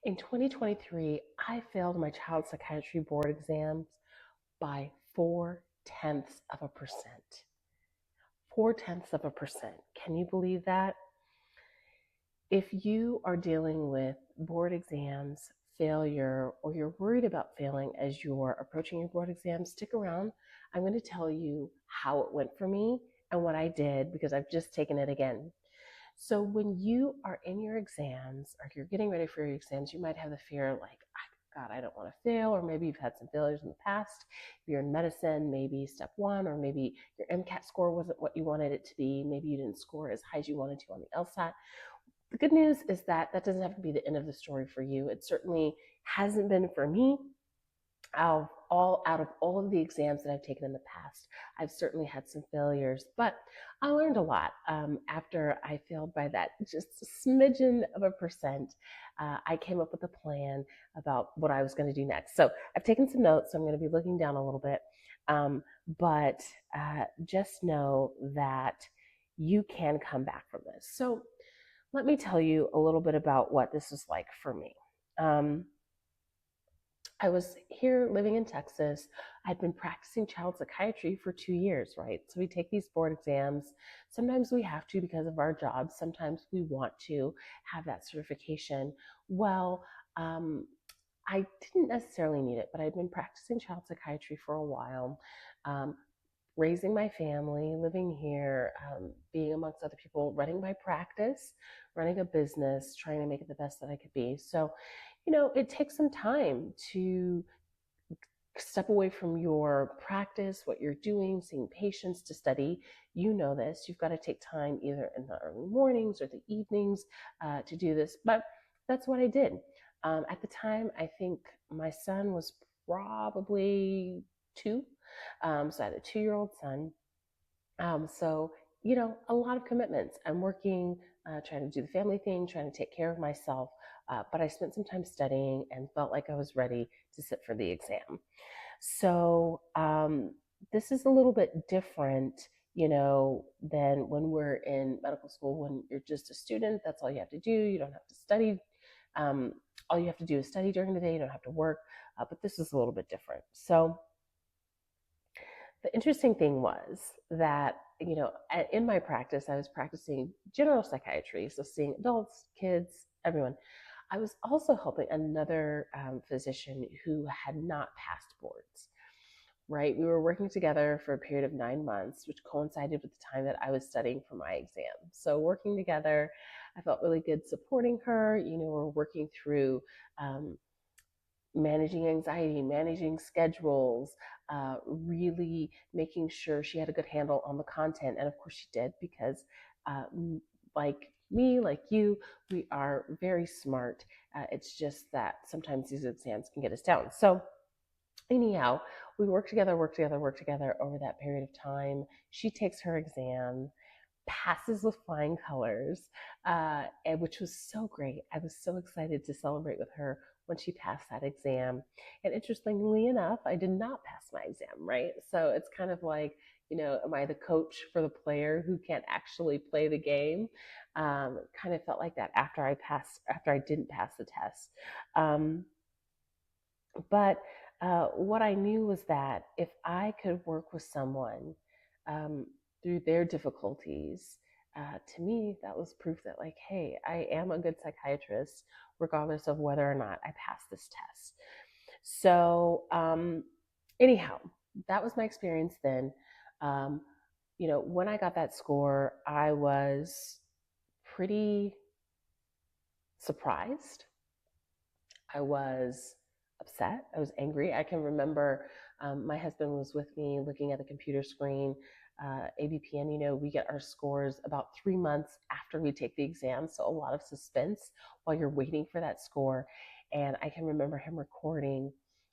In 2023, I failed my child psychiatry board exams by 0.4%. 0.4%. Can you believe that? If you are dealing with board exams, failure, or you're worried about failing as you're approaching your board exams, stick around. I'm going to tell you how it went for me and what I did because I've just taken it again. So when you are in your exams or you're getting ready for your exams, you might have the fear like, God, I don't want to fail, or maybe you've had some failures in the past. If you're in medicine, maybe step one, or maybe your MCAT score wasn't what you wanted it to be. Maybe you didn't score as high as you wanted to on the LSAT. The good news is that that doesn't have to be the end of the story for you. It certainly hasn't been for me. Out of all of the exams that I've taken in the past, I've certainly had some failures, but I learned a lot after I failed by that just a smidgen of a percent. I came up with a plan about what I was going to do next. So I've taken some notes, so I'm going to be looking down a little bit, but just know that you can come back from this. So let me tell you a little bit about what this was like for me. Um, I was here living in Texas. I'd been practicing child psychiatry for 2 years, right? So we take these board exams. Sometimes we have to because of our jobs. Sometimes we want to have that certification. Well, um, I didn't necessarily need it, but I'd been practicing child psychiatry for a while. Um, Raising my family, living here, being amongst other people, running my practice, running a business, trying to make it the best that I could be. So, it takes some time to step away from your practice, what you're doing, seeing patients to study. You know this. You've got to take time either in the early mornings or the evenings to do this. But that's what I did. At the time, I think my son was probably two. So I had a 2-year-old son. So, a lot of commitments. I'm working, trying to do the family thing, trying to take care of myself. But I spent some time studying and felt like I was ready to sit for the exam. So, this is a little bit different, than when we're in medical school, when you're just a student. That's all you have to do. You don't have to study. Um, all you have to do is study during the day. You don't have to work. But this is a little bit different. So, the interesting thing was that, in my practice, I was practicing general psychiatry, so seeing adults, kids, everyone. I was also helping another physician who had not passed boards, right? We were working together for a period of 9 months, which coincided with the time that I was studying for my exam. So, working together, I felt really good supporting her. We're working through managing anxiety, managing schedules, really making sure she had a good handle on the content. And of course, she did because, uh, like me, like you, we are very smart. It's just that sometimes these exams can get us down. So, anyhow, we work together over that period of time. She takes her exam, passes with flying colors, and which was so great. I was so excited to celebrate with her when she passed that exam. And interestingly enough, I did not pass my exam, right? So it's kind of like, am I the coach for the player who can't actually play the game? Kind of felt like that after I didn't pass the test. Um, but what I knew was that if I could work with someone um, through their difficulties, to me, that was proof that, like, hey, I am a good psychiatrist, regardless of whether or not I pass this test. So, anyhow, that was my experience then. Um, when I got that score, I was pretty surprised. I was upset. I was angry. I can remember my husband was with me looking at the computer screen. ABPN, we get our scores about 3 months after we take the exam. So a lot of suspense while you're waiting for that score. And I can remember him recording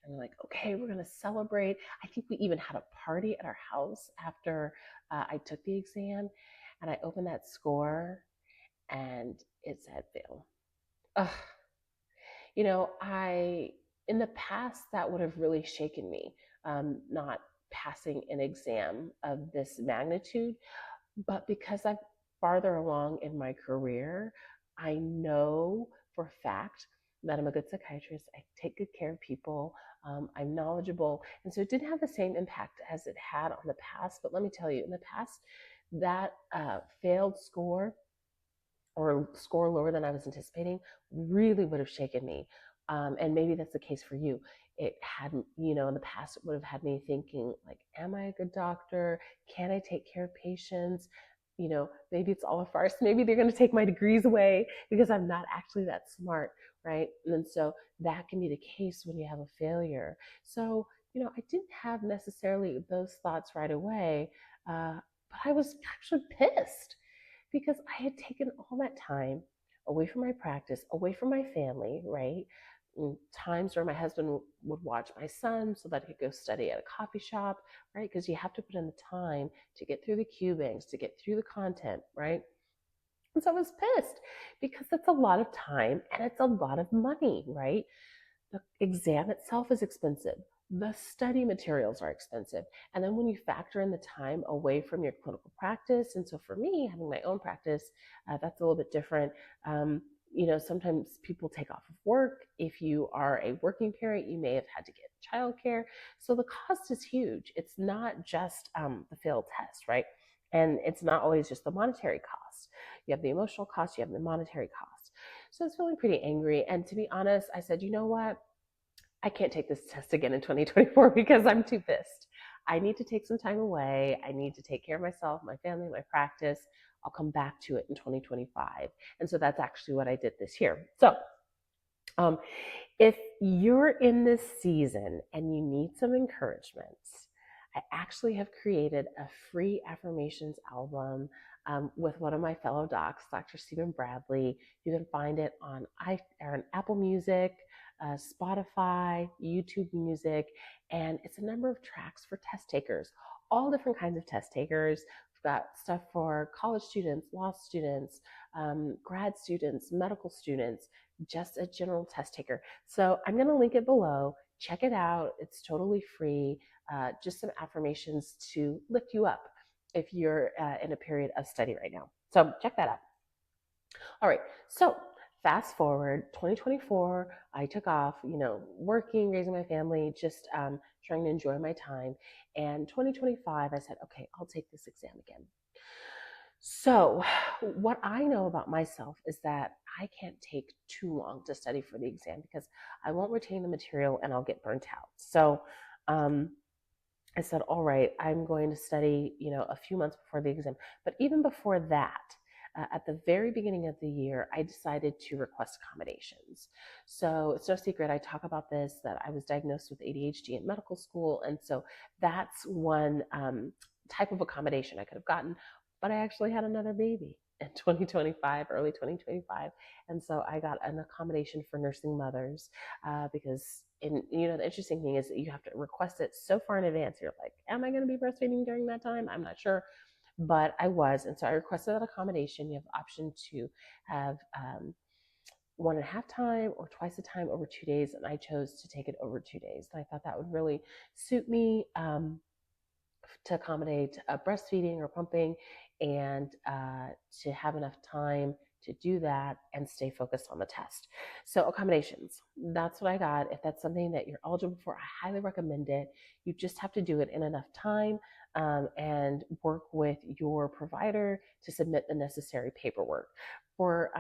and like, okay, we're going to celebrate. I think we even had a party at our house after I took the exam. And I opened that score and it said fail. Ugh, I, in the past, that would have really shaken me, not passing an exam of this magnitude. But because I'm farther along in my career, I know for a fact that I'm a good psychiatrist. I take good care of people. I'm knowledgeable. And so it didn't have the same impact as it had on the past. But let me tell you, in the past, that failed score or score lower than I was anticipating really would have shaken me. And maybe that's the case for you. It had, in the past, it would have had me thinking, like, am I a good doctor? Can I take care of patients? Maybe it's all a farce. Maybe they're going to take my degrees away because I'm not actually that smart, right? And so that can be the case when you have a failure. So, I didn't have necessarily those thoughts right away, but I was actually pissed because I had taken all that time away from my practice, away from my family, right? Times where my husband would watch my son so that he could go study at a coffee shop, right? Because you have to put in the time to get through the Q banks, to get through the content, right? And so I was pissed because that's a lot of time and it's a lot of money, right? The exam itself is expensive. The study materials are expensive. And then when you factor in the time away from your clinical practice, and so for me, having my own practice, that's a little bit different. Sometimes people take off of work. If you are a working parent, you may have had to get childcare. So the cost is huge. It's not just the failed test, right? And it's not always just the monetary cost. You have the emotional cost, you have the monetary cost. So I was feeling pretty angry. And to be honest, I said, you know what? I can't take this test again in 2024 because I'm too pissed. I need to take some time away. I need to take care of myself, my family, my practice. I'll come back to it in 2025. And so that's actually what I did this year. So, um, if you're in this season and you need some encouragement, I actually have created a free affirmations album with one of my fellow docs, Dr. Stephen Bradley. You can find it on Apple Music, Spotify, YouTube Music, and it's a number of tracks for test takers, all different kinds of test takers. We've got stuff for college students, law students, grad students, medical students, just a general test taker. So I'm going to link it below. Check it out. It's totally free. Just some affirmations to lift you up if you're in a period of study right now. So check that out. All right. So fast forward 2024, I took off, working, raising my family, just trying to enjoy my time. And 2025, I said, okay, I'll take this exam again. So, what I know about myself is that I can't take too long to study for the exam because I won't retain the material and I'll get burnt out. So, I said, all right, I'm going to study, a few months before the exam. But even before that, at the very beginning of the year, I decided to request accommodations. So it's no secret, I talk about this, that I was diagnosed with ADHD in medical school. And so that's one type of accommodation I could have gotten. But I actually had another baby in 2025, early 2025. And so I got an accommodation for nursing mothers because the interesting thing is that you have to request it so far in advance. You're like, am I going to be breastfeeding during that time? I'm not sure, but I was. And so I requested that accommodation. You have the option to have 1.5 time or twice the time over 2 days. And I chose to take it over 2 days. And I thought that would really suit me. To accommodate breastfeeding or pumping and to have enough time to do that and stay focused on the test. So accommodations, that's what I got. If that's something that you're eligible for, I highly recommend it. You just have to do it in enough time and work with your provider to submit the necessary paperwork. For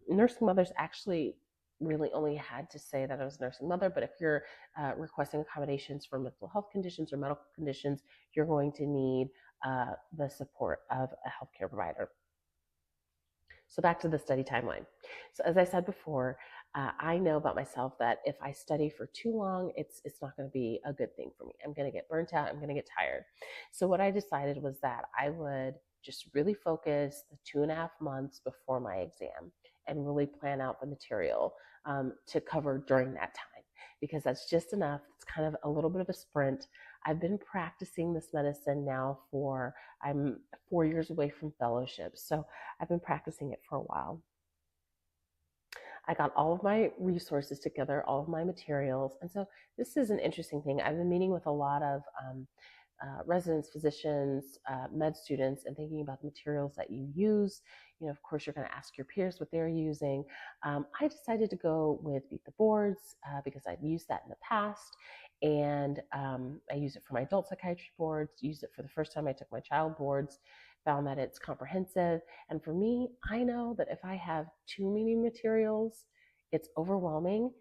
nursing mothers, actually really only had to say that I was a nursing mother, but if you're requesting accommodations for mental health conditions or medical conditions, you're going to need the support of a healthcare provider. So back to the study timeline. So as I said before, I know about myself that if I study for too long, it's not going to be a good thing for me. I'm going to get burnt out. I'm going to get tired. So what I decided was that I would just really focus the 2.5 months before my exam and really plan out the material to cover during that time because that's just enough. It's kind of a little bit of a sprint. I've been practicing this medicine now I'm 4 years away from fellowship. So I've been practicing it for a while. I got all of my resources together, all of my materials. And so this is an interesting thing. I've been meeting with a lot of residents, physicians, med students, and thinking about the materials that you use. Of course, you're going to ask your peers what they're using. I decided to go with Beat the Boards because I've used that in the past. And I use it for my adult psychiatry boards, used it for the first time I took my child boards, found that it's comprehensive. And for me, I know that if I have too many materials, it's overwhelming,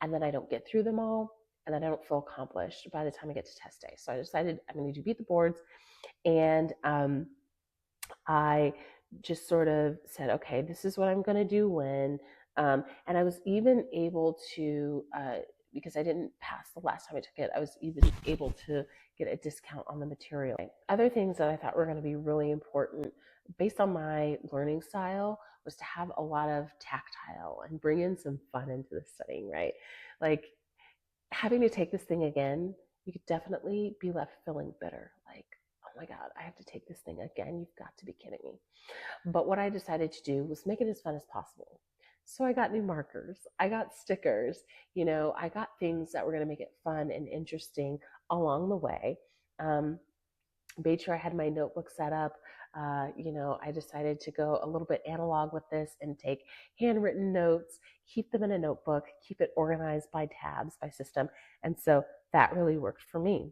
and then I don't get through them all, and then I don't feel accomplished by the time I get to test day. So I decided I'm going to do Beat the Boards, and I just sort of said, okay, this is what I'm going to do when. And I was even able to, because I didn't pass the last time I took it, I was even able to get a discount on the material. Other things that I thought were going to be really important based on my learning style was to have a lot of tactile and bring in some fun into the studying, right? Like having to take this thing again, you could definitely be left feeling bitter. Like, oh my God, I have to take this thing again. You've got to be kidding me. But what I decided to do was make it as fun as possible. So I got new markers, I got stickers, I got things that were going to make it fun and interesting along the way. Made sure I had my notebook set up. I decided to go a little bit analog with this and take handwritten notes, keep them in a notebook, keep it organized by tabs, by system. And so that really worked for me.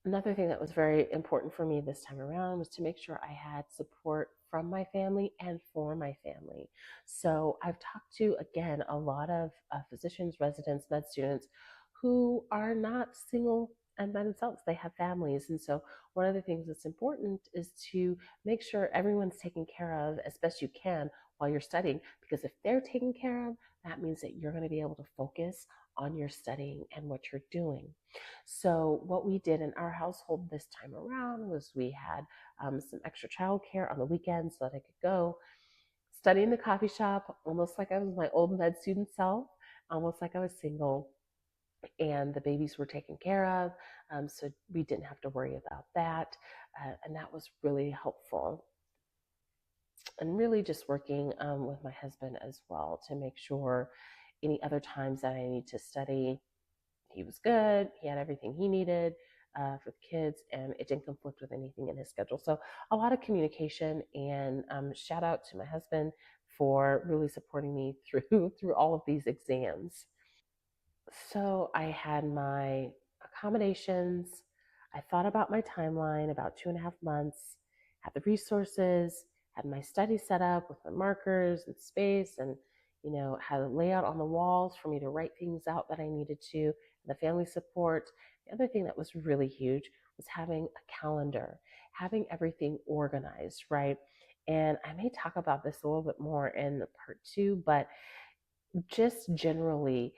Another thing that was very important for me this time around was to make sure I had support from my family and for my family. So I've talked to, again, a lot of physicians, residents, med students who are not single and by themselves. They have families. And so one of the things that's important is to make sure everyone's taken care of as best you can while you're studying, because if they're taken care of, that means that you're going to be able to focus on your studying and what you're doing. So what we did in our household this time around was we had some extra childcare on the weekends so that I could go study in the coffee shop, almost like I was my old med student self, almost like I was single, and the babies were taken care of. So we didn't have to worry about that. And that was really helpful. And really just working with my husband as well to make sure any other times that I need to study, he was good. He had everything he needed for the kids, and it didn't conflict with anything in his schedule. So a lot of communication, and shout out to my husband for really supporting me through all of these exams. So I had my accommodations. I thought about my timeline, about 2.5 months, had the resources, had my study set up with my markers and space, and had a layout on the walls for me to write things out that I needed to, and the family support. The other thing that was really huge was having a calendar, having everything organized, right? And I may talk about this a little bit more in part two, but just generally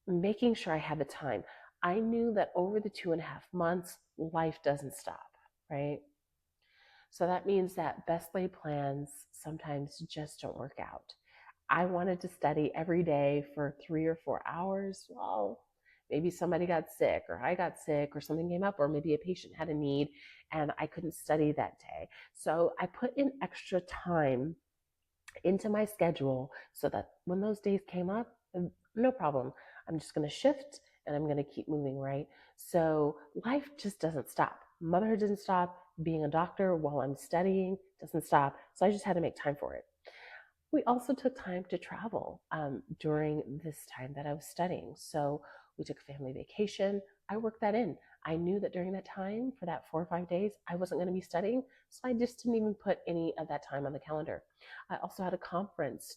making sure I had the time. I knew that over the 2.5 months, life doesn't stop, right? So that means that best laid plans sometimes just don't work out. I wanted to study every day for 3 or 4 hours. Well, maybe somebody got sick, or I got sick, or something came up, or maybe a patient had a need and I couldn't study that day. So I put in extra time into my schedule so that when those days came up, no problem. I'm just going to shift and I'm going to keep moving, right? So life just doesn't stop. Motherhood doesn't stop. Being a doctor while I'm studying doesn't stop. So I just had to make time for it. We also took time to travel during this time that I was studying. So we took a family vacation. I worked that in. I knew that during that time, for that 4 or 5 days, I wasn't going to be studying. So I just didn't even put any of that time on the calendar. I also had a conference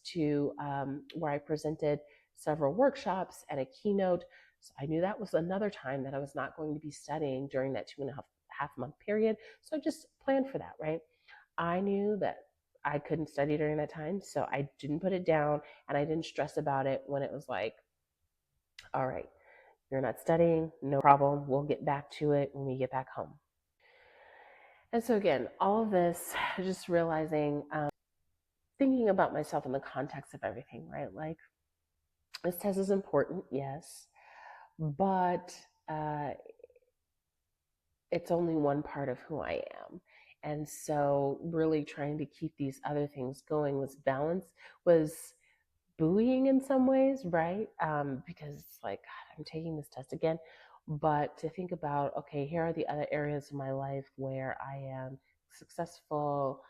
where I presented several workshops and a keynote. So I knew that was another time that I was not going to be studying during that 2.5 month period. So I just planned for that, right? I knew that I couldn't study during that time, so I didn't put it down, and I didn't stress about it when it was like, all right, you're not studying, no problem. We'll get back to it when we get back home. And so, again, all of this, just realizing, thinking about myself in the context of everything, right? Like, this test is important, yes, but it's only one part of who I am. And so, really trying to keep these other things going was buoying in some ways, right? Because it's like, God, I'm taking this test again. but to think about, okay, here are the other areas of my life where I am successful,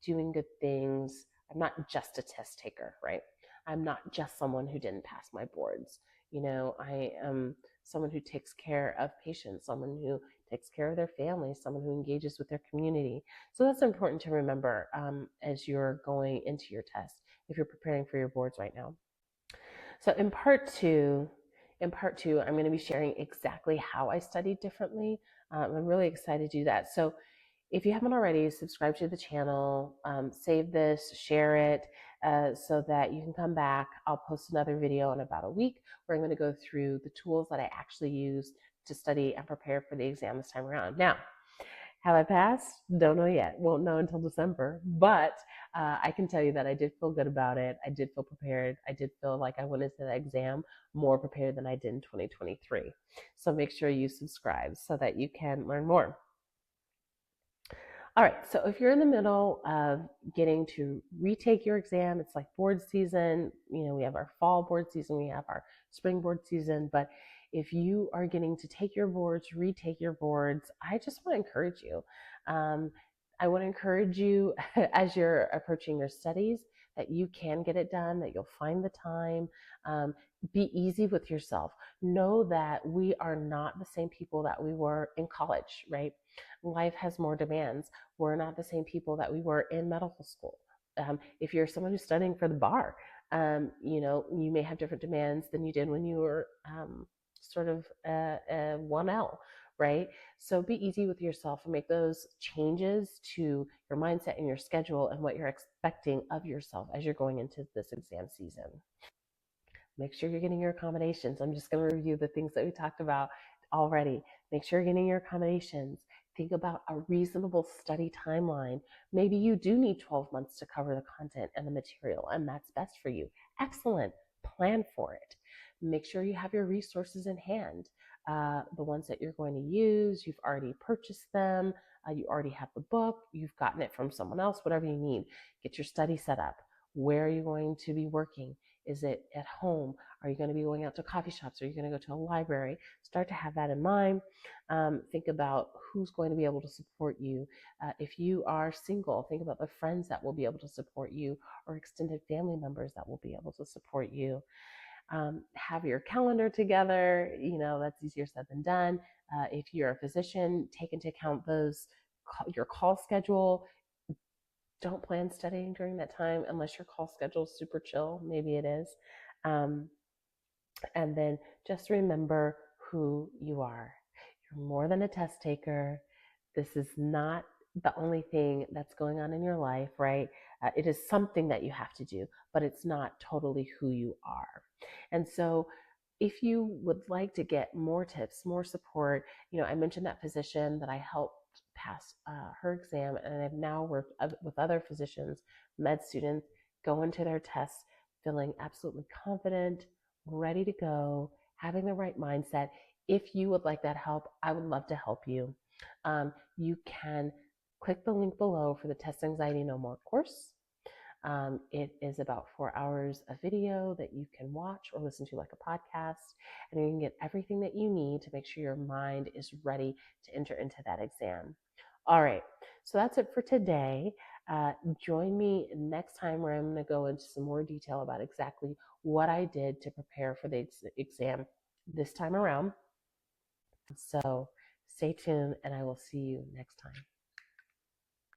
doing good things. I'm not just a test taker, right? I'm not just someone who didn't pass my boards. I am someone who takes care of patients, someone who takes care of their family, someone who engages with their community. So that's important to remember as you're going into your test, if you're preparing for your boards right now. So in part two, I'm going to be sharing exactly how I studied differently. I'm really excited to do that. So if you haven't already, subscribe to the channel, save this, share it, so that you can come back. I'll post another video in about a week where I'm going to go through the tools that I actually used to study and prepare for the exam this time around. Now, have I passed? Don't know yet. Won't know until December. But I can tell you that I did feel good about it. I did feel prepared. I did feel like I went into the exam more prepared than I did in 2023. So make sure you subscribe so that you can learn more. All right, so if you're in the middle of getting to retake your exam, it's like board season. We have our fall board season, we have our spring board season. But if you are getting to take your boards, retake your boards, I just want to encourage you. I want to encourage you as you're approaching your studies that you can get it done, that you'll find the time. Be easy with yourself. Know that we are not the same people that we were in college, right? Life has more demands. We're not the same people that we were in medical school. If you're someone who's studying for the bar, you may have different demands than you did when you were sort of 1L, right? So be easy with yourself and make those changes to your mindset and your schedule and what you're expecting of yourself as you're going into this exam season. Make sure you're getting your accommodations. I'm just going to review the things that we talked about already. Make sure you're getting your accommodations. Think about a reasonable study timeline. Maybe you do need 12 months to cover the content and the material, and that's best for you. Excellent. Plan for it. Make sure you have your resources in hand. The ones that you're going to use, you've already purchased them. You already have the book. You've gotten it from someone else, whatever you need. Get your study set up. Where are you going to be working? Is it at home? Are you going to be going out to coffee shops? Are you going to go to a library? Start to have that in mind. Think about who's going to be able to support you. If you are single, think about the friends that will be able to support you or extended family members that will be able to support you. Have your calendar together. That's easier said than done. If you're a physician, take into account your call schedule. Don't plan studying during that time unless your call schedule is super chill. Maybe it is. Um, and then just remember who you are. You're more than a test taker. This is not the only thing that's going on in your life, right? It is something that you have to do, but it's not totally who you are. And so if you would like to get more tips, more support, I mentioned that physician that I helped pass her exam, and I've now worked with other physicians, med students, go into their tests feeling absolutely confident, ready to go, having the right mindset. If you would like that help, I would love to help you. You can click the link below for the Test Anxiety No More course. It is about 4 hours of video that you can watch or listen to like a podcast, and you can get everything that you need to make sure your mind is ready to enter into that exam. All right, so that's it for today. Join me next time where I'm going to go into some more detail about exactly what I did to prepare for the exam this time around. So stay tuned, and I will see you next time.